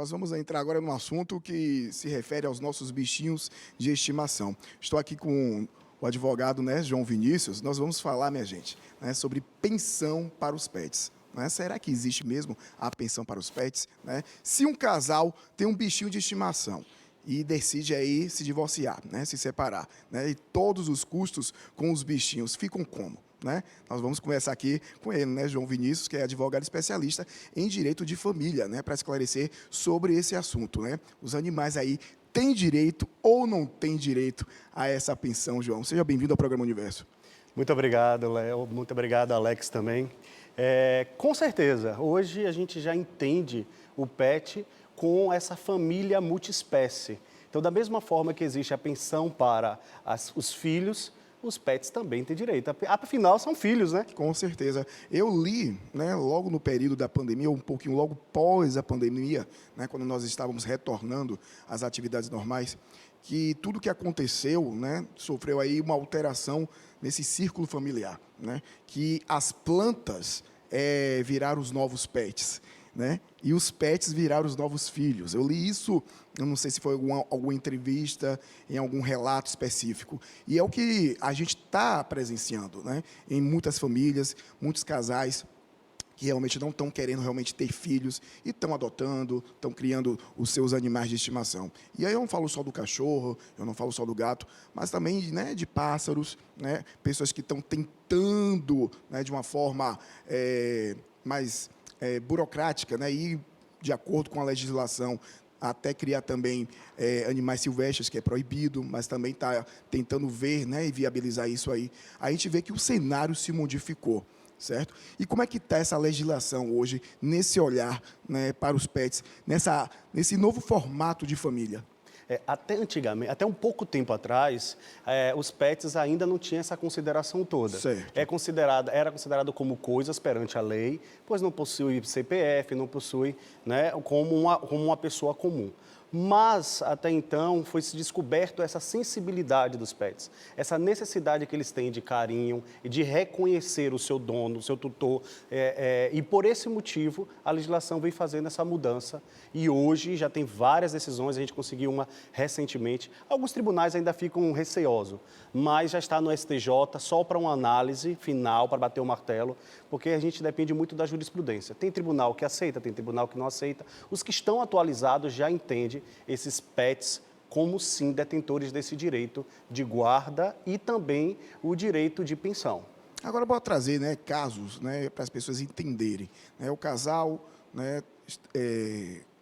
nós vamos entrar agora num assunto que se refere aos nossos bichinhos de estimação. Estou aqui com o advogado, né, João Vinícius. Nós vamos falar, minha gente, né, sobre pensão para os pets. Né? Será que existe mesmo a pensão para os pets? Né? Se um casal tem um bichinho de estimação e decide aí se divorciar, né, se separar, né, e todos os custos com os bichinhos ficam como? Né? Nós vamos conversar aqui com ele, né, João Vinícius, que é advogado especialista em direito de família, né, para esclarecer sobre esse assunto. Né? Os animais aí têm direito ou não têm direito a essa pensão, João? Seja bem-vindo ao programa Universo. Muito obrigado, Léo. Muito obrigado, Alex, também. Com certeza, hoje a gente já entende o pet com essa família multiespécie. Então, da mesma forma que existe a pensão para os filhos, os pets também têm direito. Afinal, são filhos, né? Com certeza. Eu li, né, logo no período da pandemia, um pouquinho logo pós a pandemia, né, quando nós estávamos retornando às atividades normais, que tudo que aconteceu, né, sofreu aí uma alteração nesse círculo familiar, né, que as plantas viraram os novos pets, né, e os pets viraram os novos filhos. Eu li isso, eu não sei se foi alguma entrevista, em algum relato específico. E é o que a gente está presenciando, né, em muitas famílias, muitos casais que realmente não estão querendo realmente ter filhos e estão adotando, estão criando os seus animais de estimação. E aí eu não falo só do cachorro, eu não falo só do gato, mas também, né, de pássaros, né, pessoas que estão tentando, né, de uma forma mais burocrática, né, ir de acordo com a legislação, até criar também animais silvestres, que é proibido, mas também está tentando ver, né, e viabilizar isso aí. A gente vê que o cenário se modificou. Certo? E como é que está essa legislação hoje, nesse olhar, né, para os pets, nesse novo formato de família? Até antigamente, até um pouco tempo atrás, os pets ainda não tinham essa consideração toda. Certo. Era considerado como coisas perante a lei, pois não possui CPF, não possui, né, como uma pessoa comum. Mas, até então, foi-se descoberto essa sensibilidade dos pets, essa necessidade que eles têm de carinho e de reconhecer o seu dono, o seu tutor. E, por esse motivo, a legislação vem fazendo essa mudança. E hoje já tem várias decisões, a gente conseguiu uma recentemente. Alguns tribunais ainda ficam receosos, mas já está no STJ só para uma análise final, para bater o martelo, porque a gente depende muito da jurisprudência. Tem tribunal que aceita, tem tribunal que não aceita. Os que estão atualizados já entendem esses pets como, sim, detentores desse direito de guarda e também o direito de pensão. Agora, bora trazer, né, casos, né, para as pessoas entenderem. Né, o casal, né,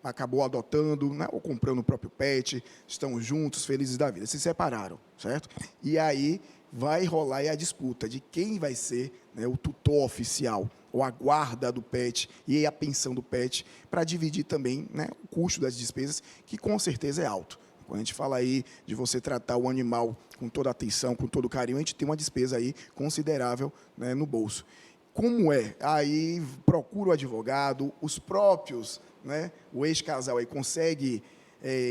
acabou adotando, né, ou comprando o próprio pet, estão juntos, felizes da vida, se separaram, certo? E aí vai rolar aí a disputa de quem vai ser, né, o tutor oficial, ou a guarda do pet e a pensão do pet, para dividir também, né, o custo das despesas, que com certeza é alto. Quando a gente fala aí de você tratar o animal com toda a atenção, com todo o carinho, a gente tem uma despesa aí considerável, né, no bolso. Como é? Aí procura o advogado, os próprios, né, o ex-casal aí consegue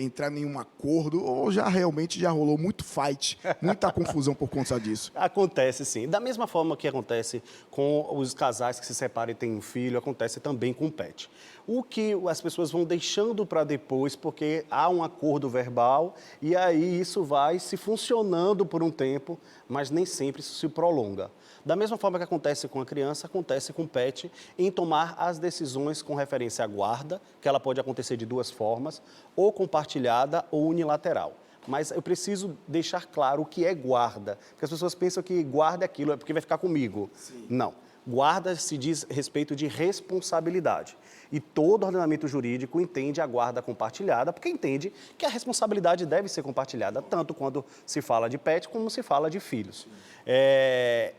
entrar em um acordo, ou já realmente já rolou muito fight, muita confusão por conta disso? Acontece, sim. Da mesma forma que acontece com os casais que se separam e têm um filho, acontece também com o pet. O que as pessoas vão deixando para depois, porque há um acordo verbal, e aí isso vai se funcionando por um tempo, mas nem sempre isso se prolonga. Da mesma forma que acontece com a criança, acontece com o pet em tomar as decisões com referência à guarda, que ela pode acontecer de duas formas, ou compartilhada ou unilateral. Mas eu preciso deixar claro o que é guarda, porque as pessoas pensam que guarda é aquilo, é porque vai ficar comigo. Sim. Não. Guarda se diz respeito de responsabilidade. E todo ordenamento jurídico entende a guarda compartilhada, porque entende que a responsabilidade deve ser compartilhada, tanto quando se fala de pet, como se fala de filhos.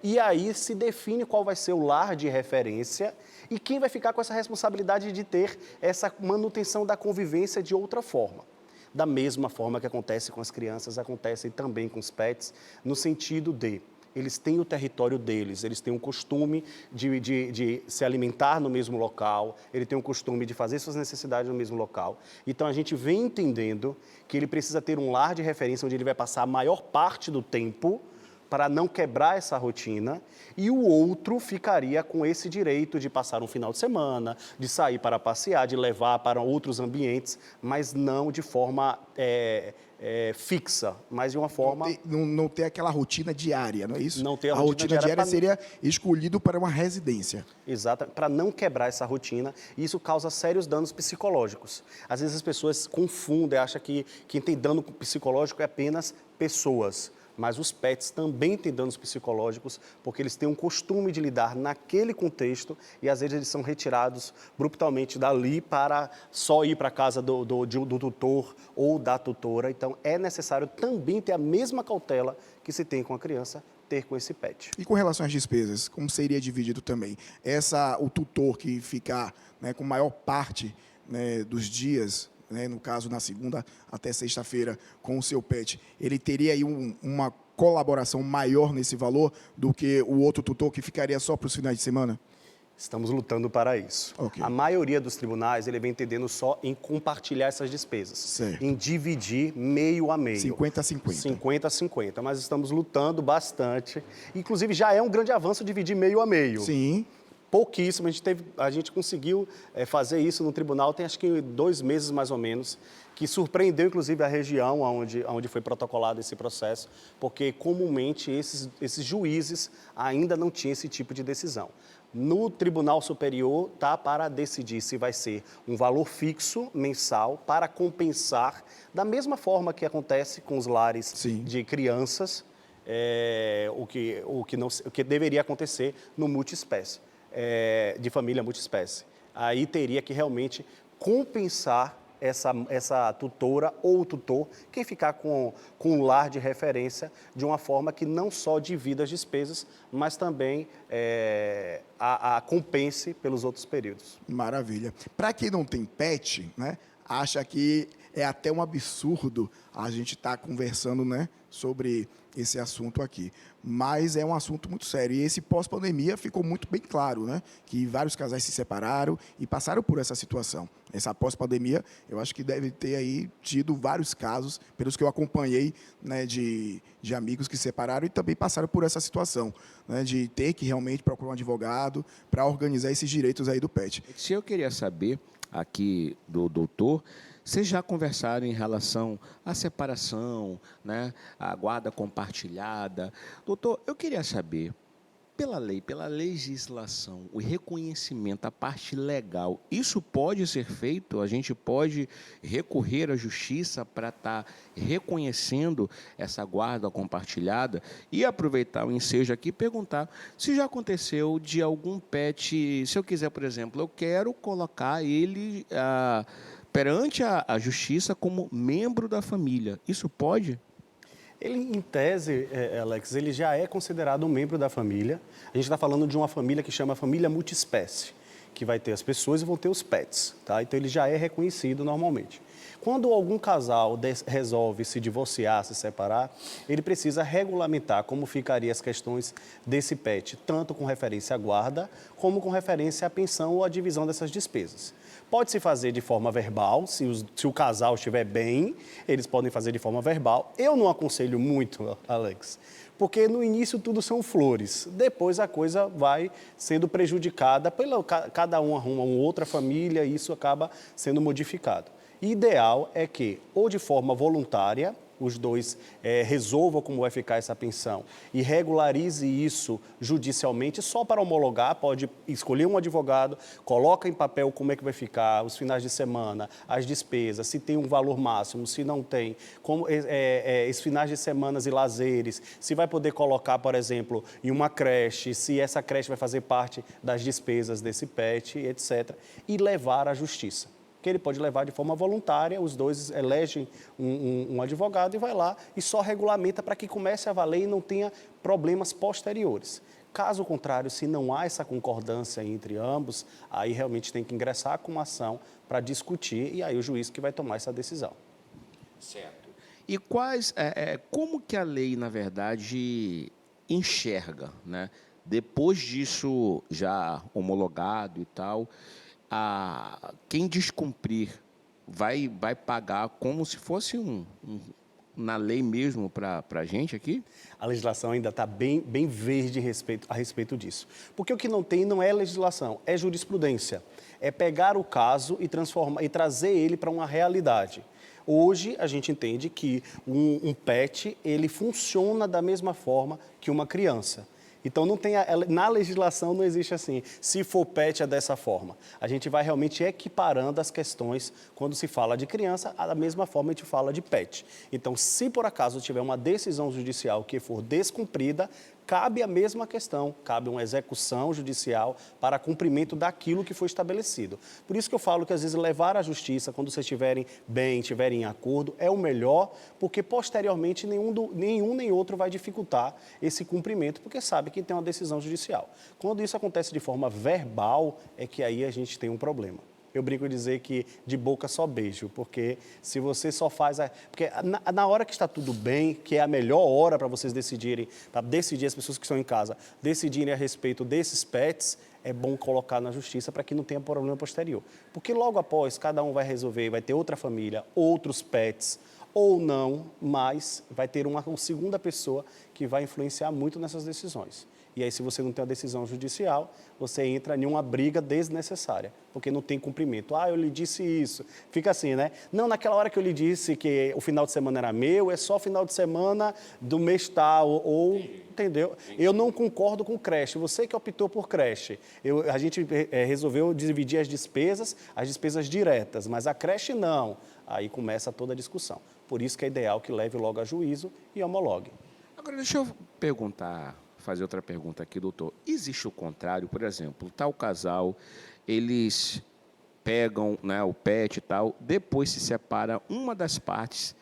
E aí se define qual vai ser o lar de referência e quem vai ficar com essa responsabilidade de ter essa manutenção da convivência de outra forma. Da mesma forma que acontece com as crianças, acontece também com os pets, no sentido de eles têm o território deles, eles têm o costume de se alimentar no mesmo local, ele tem o costume de fazer suas necessidades no mesmo local. Então, a gente vem entendendo que ele precisa ter um lar de referência onde ele vai passar a maior parte do tempo, para não quebrar essa rotina, e o outro ficaria com esse direito de passar um final de semana, de sair para passear, de levar para outros ambientes, mas não de forma fixa, mas de uma forma... Não ter aquela rotina diária, não é isso? Não ter a rotina diária pra... seria escolhido para uma residência. Exato, para não quebrar essa rotina, e isso causa sérios danos psicológicos. Às vezes as pessoas confundem, acham que quem tem dano psicológico é apenas pessoas, mas os pets também têm danos psicológicos, porque eles têm um costume de lidar naquele contexto e às vezes eles são retirados brutalmente dali para só ir para a casa do tutor ou da tutora. Então é necessário também ter a mesma cautela que se tem com a criança, ter com esse pet. E com relação às despesas, como seria dividido também? O tutor que ficar, né, com maior parte, né, dos dias, né, no caso na segunda até sexta-feira, com o seu pet, ele teria aí uma colaboração maior nesse valor do que o outro tutor que ficaria só para os finais de semana? Estamos lutando para isso. Okay. A maioria dos tribunais, ele vem entendendo só em compartilhar essas despesas. Certo. Em dividir meio a meio. 50 a 50. 50 a 50, mas estamos lutando bastante. Inclusive, já é um grande avanço dividir meio a meio. Sim. Pouquíssimo, a gente conseguiu fazer isso no tribunal, tem acho que 2 meses mais ou menos, que surpreendeu inclusive a região onde foi protocolado esse processo, porque comumente esses juízes ainda não tinham esse tipo de decisão. No Tribunal Superior está para decidir se vai ser um valor fixo mensal para compensar, da mesma forma que acontece com os lares Sim. de crianças, o que deveria acontecer no multiespécie. De família multiespécie. Aí teria que realmente compensar essa tutora ou tutor, quem ficar com um lar de referência, de uma forma que não só divida as despesas, mas também a compense pelos outros períodos. Maravilha. Para quem não tem pet, né, acha que é até um absurdo a gente estar conversando, né, sobre esse assunto aqui. Mas é um assunto muito sério. E esse pós-pandemia ficou muito bem claro, né, que vários casais se separaram e passaram por essa situação. Essa pós-pandemia, eu acho que deve ter aí tido vários casos, pelos que eu acompanhei, né, de amigos que se separaram e também passaram por essa situação, né, de ter que realmente procurar um advogado para organizar esses direitos aí do pet. Se eu queria saber aqui do doutor, vocês já conversaram em relação à separação, né, à guarda compartilhada? Doutor, eu queria saber, pela lei, pela legislação, o reconhecimento, a parte legal, isso pode ser feito? A gente pode recorrer à justiça para estar reconhecendo essa guarda compartilhada? E aproveitar o ensejo aqui e perguntar se já aconteceu de algum pet, se eu quiser, por exemplo, eu quero colocar ele perante a justiça como membro da família. Isso pode? Ele, em tese, Alex, ele já é considerado um membro da família. A gente está falando de uma família que chama família multiespécie, que vai ter as pessoas e vão ter os pets, tá? Então, ele já é reconhecido normalmente. Quando algum casal resolve se divorciar, se separar, ele precisa regulamentar como ficariam as questões desse pet, tanto com referência à guarda, como com referência à pensão ou à divisão dessas despesas. Pode-se fazer de forma verbal, se o casal estiver bem, eles podem fazer de forma verbal. Eu não aconselho muito, Alex, porque no início tudo são flores, depois a coisa vai sendo prejudicada, cada um arruma uma outra família e isso acaba sendo modificado. Ideal é que, ou de forma voluntária, os dois resolvam como vai ficar essa pensão e regularize isso judicialmente, só para homologar, pode escolher um advogado, coloca em papel como é que vai ficar os finais de semana, as despesas, se tem um valor máximo, se não tem, como os finais de semana e lazeres, se vai poder colocar, por exemplo, em uma creche, se essa creche vai fazer parte das despesas desse pet, etc., e levar à justiça. Que ele pode levar de forma voluntária, os dois elegem um advogado e vai lá e só regulamenta para que comece a valer e não tenha problemas posteriores. Caso contrário, se não há essa concordância entre ambos, aí realmente tem que ingressar com uma ação para discutir e aí o juiz que vai tomar essa decisão. Certo. E como que a lei, na verdade, enxerga, né? Depois disso já homologado e tal, quem descumprir vai pagar como se fosse na lei mesmo para a gente aqui? A legislação ainda está bem verde a respeito disso. Porque o que não tem não é legislação, é jurisprudência. É pegar o caso e transformar e trazer ele para uma realidade. Hoje, a gente entende que um pet, ele funciona da mesma forma que uma criança. Então, na legislação não existe assim, se for pet é dessa forma. A gente vai realmente equiparando as questões quando se fala de criança, da mesma forma a gente fala de pet. Então, se por acaso tiver uma decisão judicial que for descumprida, cabe a mesma questão, cabe uma execução judicial para cumprimento daquilo que foi estabelecido. Por isso que eu falo que, às vezes, levar à justiça, quando vocês estiverem bem, estiverem em acordo, é o melhor, porque, posteriormente, nenhum nem outro vai dificultar esse cumprimento, porque sabe que tem uma decisão judicial. Quando isso acontece de forma verbal, é que aí a gente tem um problema. Eu brinco em dizer que de boca só beijo, porque se você só faz... Porque na hora que está tudo bem, que é a melhor hora para vocês decidirem, para decidir as pessoas que estão em casa, decidirem a respeito desses pets, é bom colocar na justiça para que não tenha problema posterior. Porque logo após, cada um vai resolver, vai ter outra família, outros pets, ou não, mas vai ter uma segunda pessoa que vai influenciar muito nessas decisões. E aí, se você não tem uma decisão judicial, você entra em uma briga desnecessária, porque não tem cumprimento. Ah, eu lhe disse isso. Fica assim, né? Não, naquela hora que eu lhe disse que o final de semana era meu, é só o final de semana do mês tal, entendeu? Eu não concordo com creche, você que optou por creche. A gente resolveu dividir as despesas diretas, mas a creche não. Aí começa toda a discussão. Por isso que é ideal que leve logo a juízo e homologue. Agora, deixa eu fazer outra pergunta aqui, doutor. Existe o contrário, por exemplo, tal casal, eles pegam, né, o pet e tal, depois se separa, uma das partes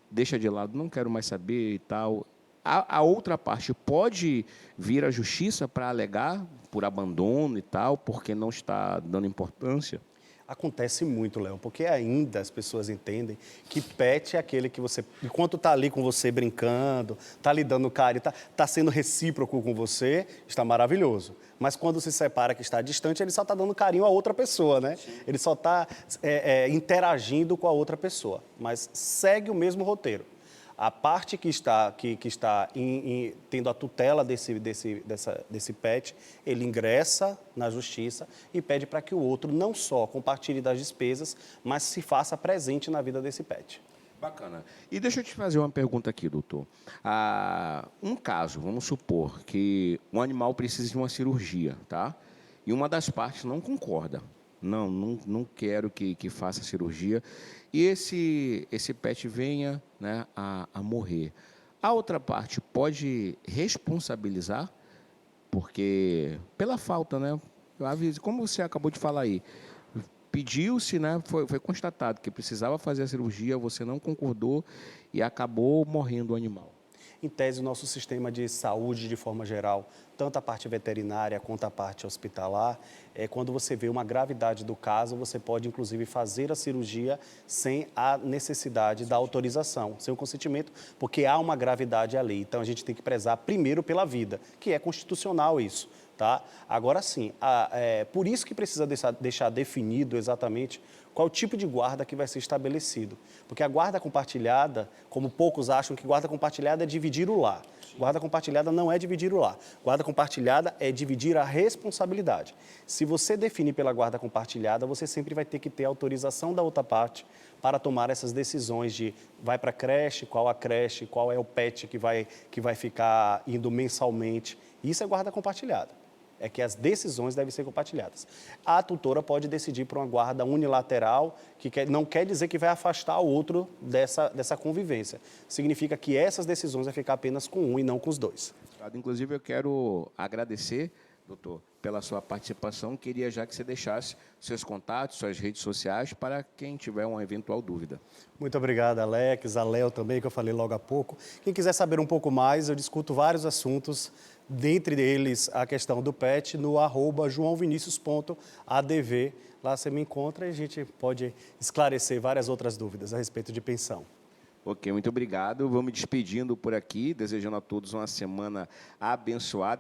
deixa de lado, não quero mais saber e tal. A outra parte pode vir à justiça para alegar por abandono e tal, porque não está dando importância? Acontece muito, Léo, porque ainda as pessoas entendem que pet é aquele que você, enquanto está ali com você brincando, está lhe dando carinho, está sendo recíproco com você, está maravilhoso. Mas quando se separa, que está distante, ele só está dando carinho a outra pessoa, né? Sim. Ele só está interagindo com a outra pessoa, mas segue o mesmo roteiro. A parte que está tendo a tutela desse pet, ele ingressa na justiça e pede para que o outro não só compartilhe das despesas, mas se faça presente na vida desse pet. Bacana. E deixa eu te fazer uma pergunta aqui, doutor. Um caso, vamos supor que um animal precisa de uma cirurgia, tá? E uma das partes não concorda. Não quero que faça cirurgia. E esse pet venha, né, a morrer. A outra parte pode responsabilizar, porque pela falta, né? Como você acabou de falar aí, pediu-se, né, foi constatado que precisava fazer a cirurgia, você não concordou e acabou morrendo o animal. Em tese, o nosso sistema de saúde, de forma geral, tanto a parte veterinária quanto a parte hospitalar, quando você vê uma gravidade do caso, você pode, inclusive, fazer a cirurgia sem a necessidade da autorização, sem o consentimento, porque há uma gravidade ali. Então, a gente tem que prezar primeiro pela vida, que é constitucional isso. Tá? Agora sim, por isso que precisa deixar definido exatamente qual o tipo de guarda que vai ser estabelecido. Porque a guarda compartilhada, como poucos acham que guarda compartilhada é dividir o lar. Guarda compartilhada não é dividir o lar. Guarda compartilhada é dividir a responsabilidade. Se você definir pela guarda compartilhada, você sempre vai ter que ter autorização da outra parte para tomar essas decisões de vai para a creche, qual é o pet que vai ficar indo mensalmente. Isso é guarda compartilhada. É que as decisões devem ser compartilhadas. A tutora pode decidir por uma guarda unilateral, que não quer dizer que vai afastar o outro dessa convivência. Significa que essas decisões vão ficar apenas com um e não com os dois. Inclusive, eu quero agradecer, doutor, pela sua participação. Queria já que você deixasse seus contatos, suas redes sociais, para quem tiver uma eventual dúvida. Muito obrigado, Alex, a Léo também, que eu falei logo há pouco. Quem quiser saber um pouco mais, eu discuto vários assuntos, dentre eles a questão do pet, no @joaovinicius.adv. Lá você me encontra e a gente pode esclarecer várias outras dúvidas a respeito de pensão. Ok, muito obrigado. Vou me despedindo por aqui, desejando a todos uma semana abençoada.